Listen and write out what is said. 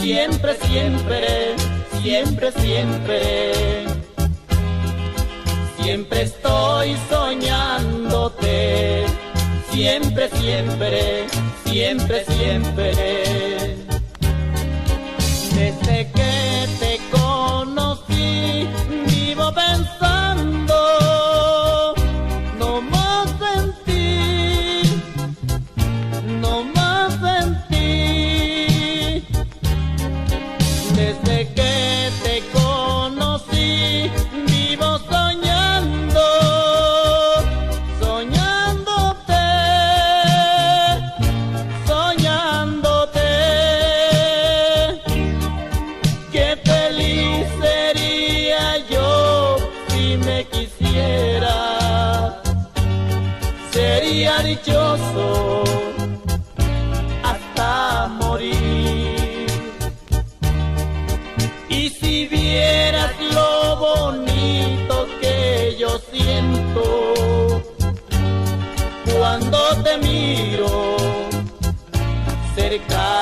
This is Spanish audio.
Siempre, siempre, siempre, siempre, siempre estoy soñándote. Siempre, siempre, siempre, siempre. Desde que te conocí, vivo pensando no más en ti, no más en ti. Desde que te conocí, vivo soñando, soñándote, soñándote. Qué feliz sería yo si me quisiera. Sería dichoso hasta morir. Y si vieras lo bonito que yo siento cuando te miro cerca